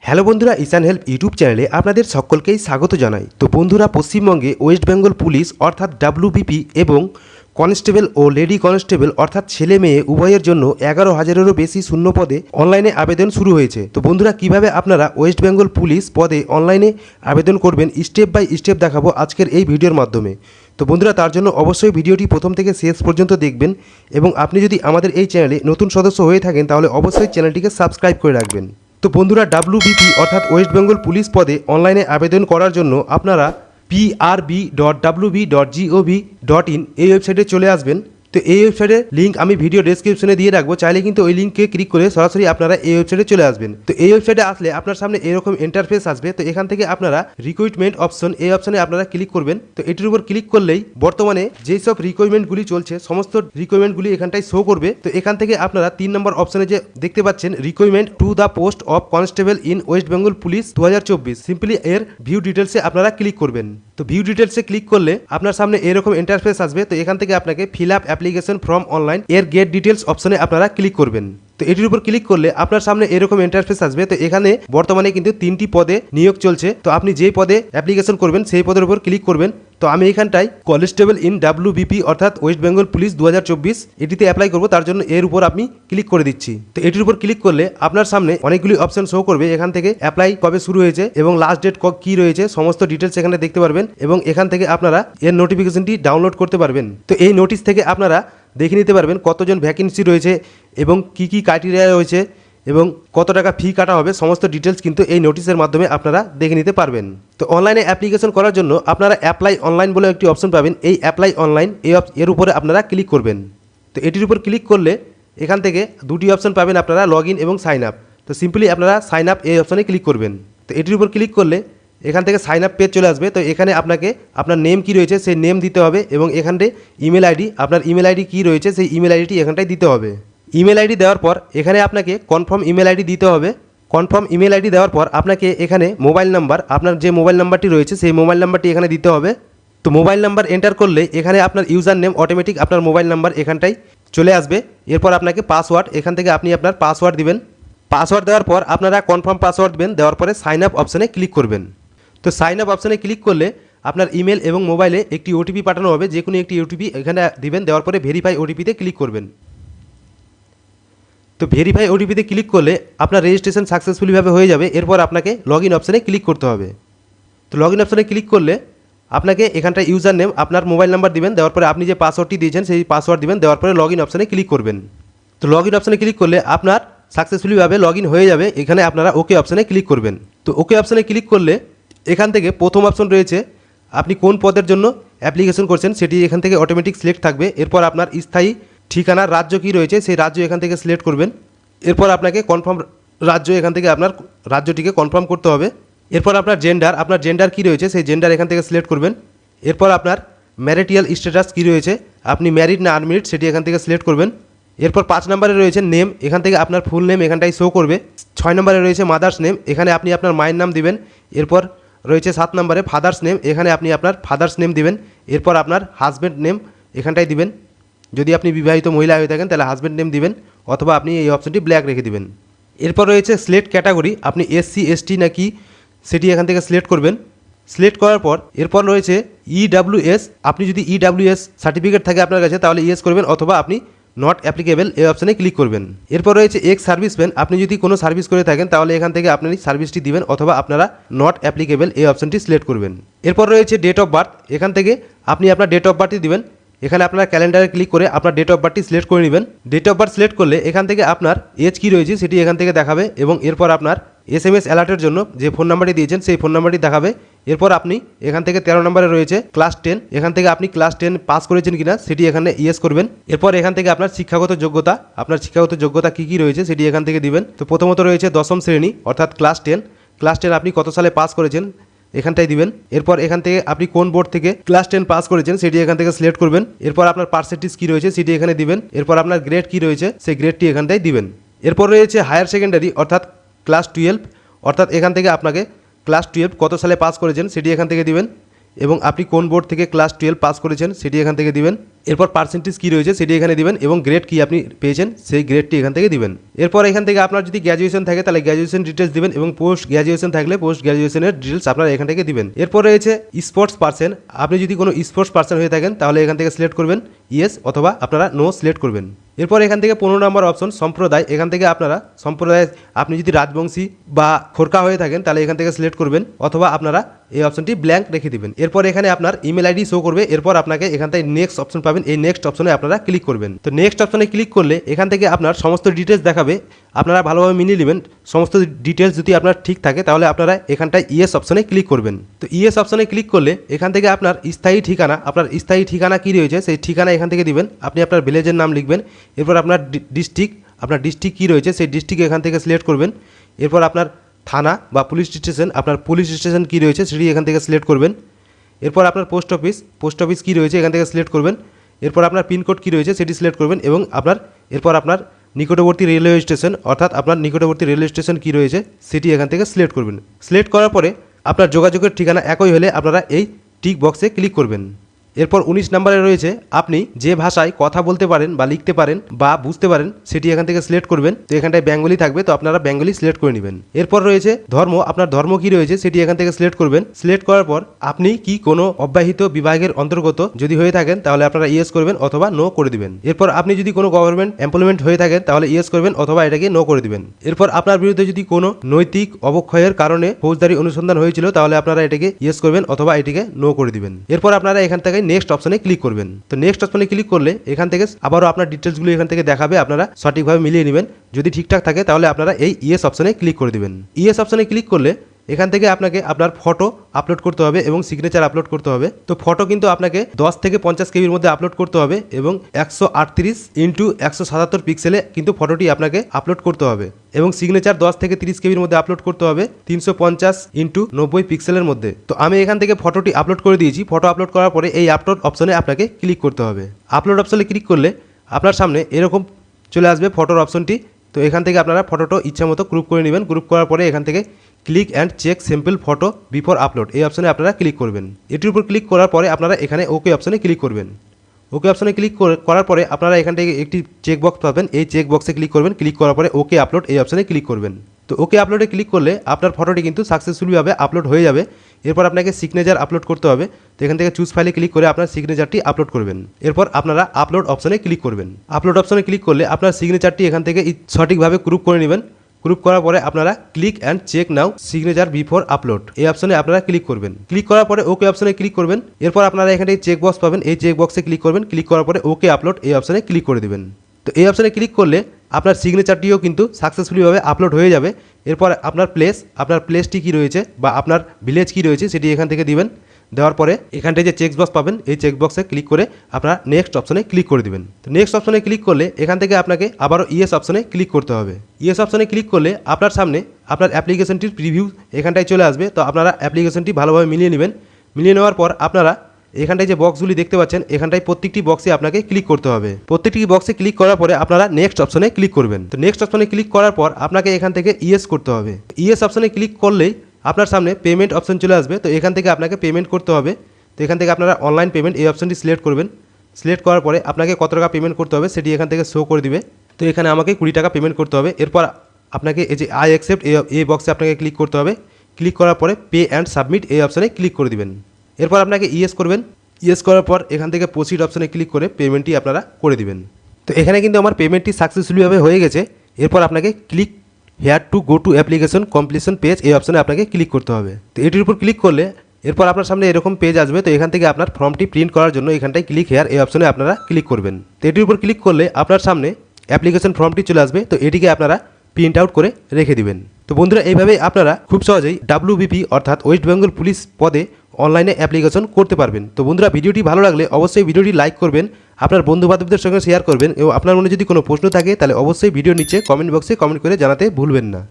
Hello বন্ধুরা, ঈশান help YouTube চ্যানেলে আপনাদের সকলকেই স্বাগত জানাই। তো বন্ধুরা, পশ্চিমবঙ্গে ওয়েস্ট বেঙ্গল পুলিশ অর্থাৎ ডাব্লিউবিপি এবং কনস্টেবল ও লেডি কনস্টেবল অর্থাৎ ছেলে মেয়ে উভয়ের জন্য 11,000-এরও বেশি শূন্য পদে অনলাইনে আবেদন শুরু হয়েছে। তো বন্ধুরা, কিভাবে আপনারা ওয়েস্ট বেঙ্গল পুলিশ পদে অনলাইনে আবেদন করবেন স্টেপ বাই স্টেপ দেখাবো আজকের এই ভিডিওর মাধ্যমে। তো বন্ধুরা, তার জন্য অবশ্যই ভিডিওটি প্রথম থেকে শেষ পর্যন্ত দেখবেন এবং আপনি যদি আমাদের এই চ্যানেলে নতুন সদস্য হয়ে থাকেন তাহলে অবশ্যই চ্যানেলটিকে সাবস্ক্রাইব করে রাখবেন। তো বন্ধুরা, ডাব্লিউবিপি অর্থাৎ ওয়েস্ট বেঙ্গল পুলিশ পদে অনলাইনে আবেদন করার জন্য আপনারা prb.wb.gov.in এই ওয়েবসাইটে চলে আসবেন। তো এই ওয়েবসাইটের লিঙ্ক আমি ভিডিও ডেসক্রিপশনে দিয়ে রাখবো, চাইলে কিন্তু ওই লিঙ্কে ক্লিক করে সরাসরি আপনারা এই ওয়েবসাইটে চলে আসবেন। তো এই ওয়েবসাইটে আসলে আপনার সামনে এরকম ইন্টারফেস আসবে। তো এখান থেকে আপনারা রিক্রুটমেন্ট অপশন, এই অপশনে আপনারা ক্লিক করবেন। তো এটির উপর ক্লিক করলেই বর্তমানে যেই সব রিক্রুটমেন্টগুলি চলছে সমস্ত রিক্রুটমেন্টগুলি এখানটায় শো করবে। তো এখান থেকে আপনারা 3 নম্বর অপশনে যে দেখতে পাচ্ছেন recruitment to the post of constable in West Bengal police 2024, simply এর ভিউ ডিটেলসে আপনারা ক্লিক করবেন। তো ভিউ ডিটেলসে ক্লিক করলে আপনার সামনে এরকম ইন্টারফেস আসবে। তো এখান থেকে আপনাকে fill up application from online এর গেট ডিটেলস অপশনে আপনারা ক্লিক করবেন। তো এটির উপর ক্লিক করলে আপনার সামনে এরকম ইন্টারফেস আসবে। তো এখানে বর্তমানে কিন্তু 3টি পদে নিয়োগ চলছে। তো আপনি যেই পদে অ্যাপ্লিকেশন করবেন সেই পদের উপর ক্লিক করবেন। তো আমি এখানটায় কনস্টেবল ইন ডাব্লিউবিপি অর্থাৎ ওয়েস্ট বেঙ্গল পুলিশ 2024 এটিতে অ্যাপ্লাই করবো, তার জন্য এর উপর আমি ক্লিক করে দিচ্ছি। তো এটির উপর ক্লিক করলে আপনার সামনে অনেকগুলি অপশন শো করবে। এখান থেকে অ্যাপ্লাই কবে শুরু হয়েছে এবং লাস্ট ডেট কি রয়েছে সমস্ত ডিটেলস এখানে দেখতে পারবেন এবং এখান থেকে আপনারা এর নোটিফিকেশনটি ডাউনলোড করতে পারবেন। তো এই নোটিশ থেকে আপনারা দেখে নিতে পারবেন কতজন ভ্যাকেন্সি রয়েছে এবং কি কি ক্রাইটেরিয়া রয়েছে এবং কত টাকা ফি কাটা হবে, সমস্ত ডিটেলস কিন্তু এই নোটিশের মাধ্যমে আপনারা দেখে নিতে পারবেন। তো অনলাইনে অ্যাপ্লিকেশন করার জন্য আপনারা অ্যাপ্লাই অনলাইন বলে একটি অপশন পাবেন। এই অ্যাপ্লাই অনলাইন এর উপরে আপনারা ক্লিক করবেন। তো এটির উপর ক্লিক করলে এখান থেকে দুটি অপশন পাবেন আপনারা, লগ ইন এবং সাইন আপ। তো সিম্পলি আপনারা সাইন আপ এই অপশনে ক্লিক করবেন। তো এটির উপর ক্লিক করলে এখান থেকে সাইন আপ পেজ চলে আসবে। তো এখানে আপনাকে আপনার নেম কি রয়েছে সেই নেম দিতে হবে এবং এখানে ইমেল আইডি, আপনার ইমেল আইডি কী রয়েছে সেই ইমেল আইডিটি এখানটায় দিতে হবে। ইমেল আইডি দেওয়ার পর এখানে আপনাকে কনফার্ম ইমেল আইডি দিতে হবে। কনফার্ম ইমেল আইডি দেওয়ার পর আপনাকে এখানে মোবাইল নাম্বার, আপনার যে মোবাইল নাম্বারটি রয়েছে সেই মোবাইল নাম্বারটি এখানে দিতে হবে। তো মোবাইল নাম্বার এন্টার করলে এখানে আপনার ইউজার নেম অটোমেটিক আপনার মোবাইল নাম্বার এখানটায় চলে আসবে। এরপর আপনাকে পাসওয়ার্ড, এখান থেকে আপনি আপনার পাসওয়ার্ড দিবেন। পাসওয়ার্ড দেওয়ার পর আপনারা কনফার্ম পাসওয়ার্ড দেবেন, দেওয়ার পরে সাইন আপ অপশানে ক্লিক করবেন। তো সাইন আপ অপশানে ক্লিক করলে আপনার ইমেল এবং মোবাইলে একটি ওটিপি পাঠানো হবে, যে কোনো একটি ওটিপি এখানে দিবেন। দেওয়ার পরে ভেরিফাই ওটিপিতে ক্লিক করবেন। তো ভেরিফাই ওটিপিতে ক্লিক করলে আপনার রেজিস্ট্রেশন সাকসেসফুলিভাবে হয়ে যাবে। এরপর আপনাকে লগ ইন অপশানে ক্লিক করতে হবে। তো লগ ইন অপশানে ক্লিক করলে আপনাকে এখানটায় ইউজার নেম, আপনার মোবাইল নাম্বার দিবেন। দেওয়ার পরে আপনি যে পাসওয়ার্ডটি দিয়েছেন সেই পাসওয়ার্ড দিবেন। দেওয়ার পরে লগ ইন অপশানে ক্লিক করবেন। তো লগ ইন অপশানে ক্লিক করলে আপনার সাকসেসফুলিভাবে লগ ইন হয়ে যাবে। এখানে আপনারা ওকে অপশানে ক্লিক করবেন। তো ওকে অপশানে ক্লিক করলে এখান থেকে প্রথম অপশন রয়েছে আপনি কোন পদের জন্য অ্যাপ্লিকেশন করছেন সেটি এখান থেকে অটোমেটিক সিলেক্ট থাকবে। এরপর আপনার স্থায়ী ঠিকানার রাজ্য কী রয়েছে সেই রাজ্য এখান থেকে সিলেক্ট করবেন। এরপর আপনাকে কনফার্ম রাজ্য, এখান থেকে আপনার রাজ্যটিকে কনফার্ম করতে হবে। এরপর আপনার জেন্ডার কী রয়েছে সেই জেন্ডার এখান থেকে সিলেক্ট করবেন। এরপর আপনার ম্যারিটাল স্ট্যাটাস কী রয়েছে, আপনি ম্যারিড না আনম্যারিড সেটি এখান থেকে সিলেক্ট করবেন। এরপর 5 নম্বরে রয়েছে নেম, এখান থেকে আপনার ফুল নেম এখানটায় শো করবে। 6 নম্বরে রয়েছে মাদার্স নেম, এখানে আপনি আপনার মায়ের নাম দিবেন। এরপর রয়েছে 7 নম্বরে ফাদার্স নেম, এখানে আপনি আপনার ফাদার্স নেম দিবেন। এরপর আপনার হাজব্যান্ড নেম এখানটায় দিবেন, যদি আপনি বিবাহিত মহিলা হয়ে থাকেন তাহলে হাজব্যান্ড নেম দিবেন, অথবা আপনি এই অপশনটি ব্ল্যাক রেখে দিবেন। এরপর রয়েছে সিলেক্ট ক্যাটাগরি, আপনি এসসি এসটি নাকি সেটি এখান থেকে সিলেক্ট করবেন। সিলেক্ট করার পর এরপর রয়েছে ইডাব্লিউএস, আপনি যদি ইডাব্লিউএস সার্টিফিকেট থাকে আপনার কাছে তাহলে ইয়েস করবেন, অথবা আপনি নট অ্যাপ্লিকেবল এই অপশানে ক্লিক করবেন। এরপর রয়েছে এক্স সার্ভিসম্যান, আপনি যদি কোনো সার্ভিস করে থাকেন তাহলে এখান থেকে আপনি সার্ভিসটি দিবেন, অথবা আপনারা নট অ্যাপ্লিকেবল এই অপশানটি সিলেক্ট করবেন। এরপর রয়েছে ডেট অফ বার্থ, এখান থেকে আপনি আপনার ডেট অফ বার্থটি দিবেন। এখানে আপনার ক্যালেন্ডারে ক্লিক করে আপনার ডেট অফ বার্থটি সিলেক্ট করে নেবেন। ডেট অফ বার্থ সিলেক্ট করলে এখান থেকে আপনার এজ কী রয়েছে সেটি এখান থেকে দেখাবে এবং এরপর আপনার SMS অ্যালার্টের জন্য যে ফোন নাম্বারটি দিয়েছেন সেই ফোন নাম্বারটি দেখাবে। এরপর আপনি এখান থেকে 13 নম্বরে রয়েছে ক্লাস 10, এখান থেকে আপনি ক্লাস 10 পাস করেছেন কিনা সেটি এখানে ইয়েস করবেন। এরপর এখান থেকে আপনার শিক্ষাগত যোগ্যতা কী কী রয়েছে সেটি এখান থেকে দিবেন। তো প্রথমত রয়েছে 10ম শ্রেণী অর্থাৎ ক্লাস 10 আপনি কত সালে পাস করেছেন এখানটায় দিবেন। এরপর এখান থেকে আপনি কোন বোর্ড থেকে ক্লাস 10 পাস করেছেন সেটি এখান থেকে সিলেক্ট করবেন। এরপর আপনার পার্সেন্টেজ কী রয়েছে সেটি এখানে দিবেন। এরপর আপনার গ্রেড কী রয়েছে সেই গ্রেডটি এখানটায় দিবেন। এরপর রয়েছে হায়ার সেকেন্ডারি অর্থাৎ ক্লাস 12, অর্থাৎ এখান থেকে আপনাকে ক্লাস 12 কত সালে পাস করেছেন সেটি এখান থেকে দিবেন। এবং আপনি কোন বোর্ড থেকে ক্লাস 12 পাস করেছেন সেটি এখান থেকে দিবেন। এরপর পার্সেন্টেজ কী রয়েছে সেটি এখানে দিবেন এবং গ্রেড কী আপনি পেয়েছেন সেই গ্রেডটি এখান থেকে দিবেন। এরপর এখান থেকে আপনার যদি গ্র্যাজুয়েশন থাকে তাহলে গ্র্যাজুয়েশন ডিটেলস দিবেন এবং পোস্ট গ্র্যাজুয়েশন থাকলে পোস্ট গ্র্যাজুয়েশনের ডিটেলস আপনারা এখান থেকে দিবেন। এরপর রয়েছে স্পোর্টস পার্সন, আপনি যদি কোনো স্পোর্টস পার্সন হয়ে থাকেন তাহলে এখান থেকে সিলেক্ট করবেন ইয়েস অথবা আপনারা নো সিলেক্ট করবেন। এরপর এখান থেকে 15 নম্বর অপশন সম্প্রদায়, এখান থেকে আপনারা সম্প্রদায় আপনি যদি রাজবংশী বা খোরকা হয়ে থাকেন তাহলে এখান থেকে সিলেক্ট করবেন অথবা আপনারা এই অপশনটি ব্ল্যাঙ্ক রেখে দিবেন। এরপর এখানে আপনার ইমেল আইডি শো করবে। এরপর আপনাকে এখান থেকে নেক্সট অপশন পাবেন, এই নেক্সট অপশনে আপনারা ক্লিক করবেন। তো নেক্সট অপশনে ক্লিক করলে এখান থেকে আপনার সমস্ত ডিটেলস দেখাবে, আপনারা ভালোভাবে মিলিয়ে নেবেন। সমস্ত ডিটেলস যদি আপনার ঠিক থাকে তাহলে আপনারা এখানটায় ইয়েস অপশনে ক্লিক করবেন। তো ইয়েস অপশনে ক্লিক করলে এখান থেকে আপনার স্থায়ী ঠিকানা, আপনার স্থায়ী ঠিকানা কী রয়েছে সেই ঠিকানা এখান থেকে দিবেন। আপনি আপনার ভিলেজের নাম লিখবেন। এরপর আপনার ডিস্ট্রিক্ট কী রয়েছে সেই ডিস্ট্রিক্ট এখান থেকে সিলেক্ট করবেন। এরপর আপনার থানা বা পুলিশ স্টেশন, আপনার পুলিশ স্টেশন কী রয়েছে সেটি এখান থেকে সিলেক্ট করবেন। এরপর আপনার পোস্ট অফিস কী রয়েছে এখান থেকে সিলেক্ট করবেন। এরপর আপনার পিনকোড কী রয়েছে সেটি সিলেক্ট করবেন এবং এরপর আপনার নিকটবর্তী রেলওয়ে স্টেশন, অর্থাৎ আপনার নিকটবর্তী রেলওয়ে স্টেশন কী রয়েছে সেটি এখান থেকে সিলেক্ট করবেন। সিলেক্ট করার পরে আপনার যোগাযোগের ঠিকানা একই হলে আপনারা এই টিক বক্সে ক্লিক করবেন। এরপর 19 নম্বরে রয়েছে আপনি যে ভাষায় কথা বলতে পারেন বা লিখতে পারেন বা বুঝতে পারেন সেটি এখান থেকে সিলেক্ট করবেন। তো এখানটায় বেঙ্গলি থাকবে, তো আপনারা বেঙ্গলি সিলেক্ট করে নেবেন। এরপর রয়েছে ধর্ম, আপনার ধর্ম কী রয়েছে সেটি এখান থেকে সিলেক্ট করবেন। সিলেক্ট করার পর আপনি কি কোনো অব্যাহত বিভাগের অন্তর্গত যদি হয়ে থাকেন তাহলে আপনারা ইয়েস করবেন অথবা নো করে দিবেন। এরপর আপনি যদি কোনো গভর্নমেন্ট এমপ্লয়মেন্ট হয়ে থাকেন তাহলে ইয়েস করবেন অথবা এটাকে নো করে দিবেন। এরপর আপনার বিরুদ্ধে যদি কোনো নৈতিক অবক্ষয়ের কারণে ফৌজদারি অনুসন্ধান হয়েছিল তাহলে আপনারা এটাকে ইয়েস করবেন অথবা এটিকে নো করে দিবেন। এরপর আপনারা এখান থেকে নেক্সট অপশনে ক্লিক করবেন। তো নেক্সট অপশনে ক্লিক করলে এখান থেকে আবারও আপনার ডিটেলসগুলো এখান থেকে দেখাবে, আপনারা সঠিকভাবে মিলিয়ে নেবেন। যদি ঠিকঠাক থাকে তাহলে আপনারা এই ইয়েস অপশনে ক্লিক করে দিবেন। ইয়েস অপশনে ক্লিক করলে এখান থেকে আপনাকে আপনার ফটো আপলোড করতে হবে এবং সিগনেচার আপলোড করতে হবে। তো ফটো কিন্তু আপনাকে 10 থেকে 50 কেবির মধ্যে আপলোড করতে হবে এবং 138x177 পিক্সেলে কিন্তু ফটোটি আপনাকে আপলোড করতে হবে এবং সিগনেচার 10 থেকে 30 কেবির মধ্যে আপলোড করতে হবে 350x90 পিক্সেলের মধ্যে। তো আমি এখান থেকে ফটোটি আপলোড করে দিয়েছি। ফটো আপলোড করার পরে এই আপলোড অপশনে আপনাকে ক্লিক করতে হবে। আপলোড অপশনে ক্লিক করলে আপনার সামনে এরকম চলে আসবে ফটোর অপশনটি। তো এখান থেকে আপনারা ফটোটা ইচ্ছা মতো গ্রুপ করে নেবেন। গ্রুপ করার পরে এখান থেকে click and check simple photo before upload এই অপশনে আপনারা ক্লিক করবেন। এটির উপর ক্লিক করার পরে আপনারা এখানে ওকে অপশনে ক্লিক করবেন। ওকে অপশনে ক্লিক করার পরে আপনারা এখান থেকে একটি চেক বক্স পাবেন, এই চেক বক্সে ক্লিক করবেন। ক্লিক করার পরে ওকে আপলোড এই অপশনে ক্লিক করবেন। তো ওকে আপলোডে ক্লিক করলে আপনার ফটোটি কিন্তু সাকসেসফুলিভাবে আপলোড হয়ে যাবে। এরপর আপনাকে সিগনেচার আপলোড করতে হবে। তো এখান থেকে চুজ ফাইলে ক্লিক করে আপনার সিগনেচারটি আপলোড করবেন। এরপর আপনারা আপলোড অপশনে ক্লিক করবেন। আপলোড অপশনে ক্লিক করলে আপনার সিগনেচারটি এখান থেকে সঠিকভাবে গ্রুপ করে নেবেন। গ্রুপ করার পরে আপনারা click and check now signature before upload এই অপশনে আপনারা ক্লিক করবেন। ক্লিক করার পরে ওকে অপশনে ক্লিক করবেন। এরপর আপনারা এখানে চেক বক্স পাবেন, এই চেক বক্সে ক্লিক করবেন। ক্লিক করার পরে ওকে আপলোড এই অপশনে ক্লিক করে দেবেন। তো এই অপশনে ক্লিক করলে আপনার সিগনেচারটিও কিন্তু সাকসেসফুলিভাবে আপলোড হয়ে যাবে। এরপর আপনার প্লেসটি কী রয়েছে বা আপনার ভিলেজ কী রয়েছে সেটি এখান থেকে দিবেন। দেওয়ার পরে এখানটায় যে চেক বক্স পাবেন এই চেক বক্সে ক্লিক করে আপনারা নেক্সট অপশনে ক্লিক করে দিবেন। তো নেক্সট অপশনে ক্লিক করলে এখান থেকে আপনাকে আবারও ইয়েস অপশনে ক্লিক করতে হবে। ইয়েস অপশনে ক্লিক করলে আপনার সামনে আপনার অ্যাপ্লিকেশনটির প্রিভিউ এখানটায় চলে আসবে। তো আপনারা অ্যাপ্লিকেশনটি ভালোভাবে মিলিয়ে নেবেন। মিলিয়ে নেওয়ার পর আপনারা এখানটায় যে বক্সগুলি দেখতে পাচ্ছেন এখানটায় প্রত্যেকটি বক্সে আপনাকে ক্লিক করতে হবে। প্রত্যেকটি বক্সে ক্লিক করার পরে আপনারা নেক্সট অপশনে ক্লিক করবেন। তো নেক্সট অপশনে ক্লিক করার পর আপনাকে এখান থেকে ইয়েস করতে হবে। ইয়েস অপশনে ক্লিক করলেই আপনার সামনে পেমেন্ট অপশন চলে আসবে। তো এখান থেকে আপনাকে পেমেন্ট করতে হবে। তো এখান থেকে আপনারা অনলাইন পেমেন্ট এই অপশনটি সিলেক্ট করবেন। সিলেক্ট করার পরে আপনাকে কত টাকা পেমেন্ট করতে হবে সেটি এখান থেকে শো করে দিবে। তো এখানে আমাকে 20 টাকা পেমেন্ট করতে হবে। এরপর আপনাকে এই যে আই অ্যাকসেপ্ট এই বক্সে আপনাকে ক্লিক করতে হবে। ক্লিক করার পরে পে অ্যান্ড সাবমিট এই অপশনে ক্লিক করে দিবেন। এরপর আপনাকে ইয়েস করবেন। ইয়েস করার পর এখান থেকে প্রসিড অপশনে ক্লিক করে পেমেন্টটি আপনারা করে দিবেন। তো এখানে কিন্তু আমার পেমেন্টটি সাকসেসফুলিভাবে হয়ে গেছে। এরপর আপনাকে click here to go to application completion page এই অপশনে আপনাকে ক্লিক করতে হবে। তো এটির উপর ক্লিক করলে এরপর আপনার সামনে এরকম পেজ আসবে। তো এখান থেকে আপনার ফর্মটি প্রিন্ট করার জন্য এখানটায় ক্লিক হেয়ার এই অপশনে আপনারা ক্লিক করবেন। তো এটির উপর ক্লিক করলে আপনার সামনে অ্যাপ্লিকেশন ফর্মটি চলে আসবে। তো এটিকে আপনারা প্রিন্ট আউট করে রেখে দিবেন। তো বন্ধুরা এইভাবে আপনারা খুব সহজেই WBP অর্থাৎ ওয়েস্ট বেঙ্গল পুলিশ পদে অনলাইনে অ্যাপ্লিকেশন করতে পারবেন। তো বন্ধুরা ভিডিওটি ভালো লাগলে অবশ্যই ভিডিওটি লাইক করবেন, আপনার বন্ধুবান্ধবদের সঙ্গে শেয়ার করবেন এবং আপনার মনে যদি কোনো প্রশ্ন থাকে তাহলে অবশ্যই ভিডিওর নিচে কমেন্ট বক্সে কমেন্ট করে জানাতে ভুলবেন না।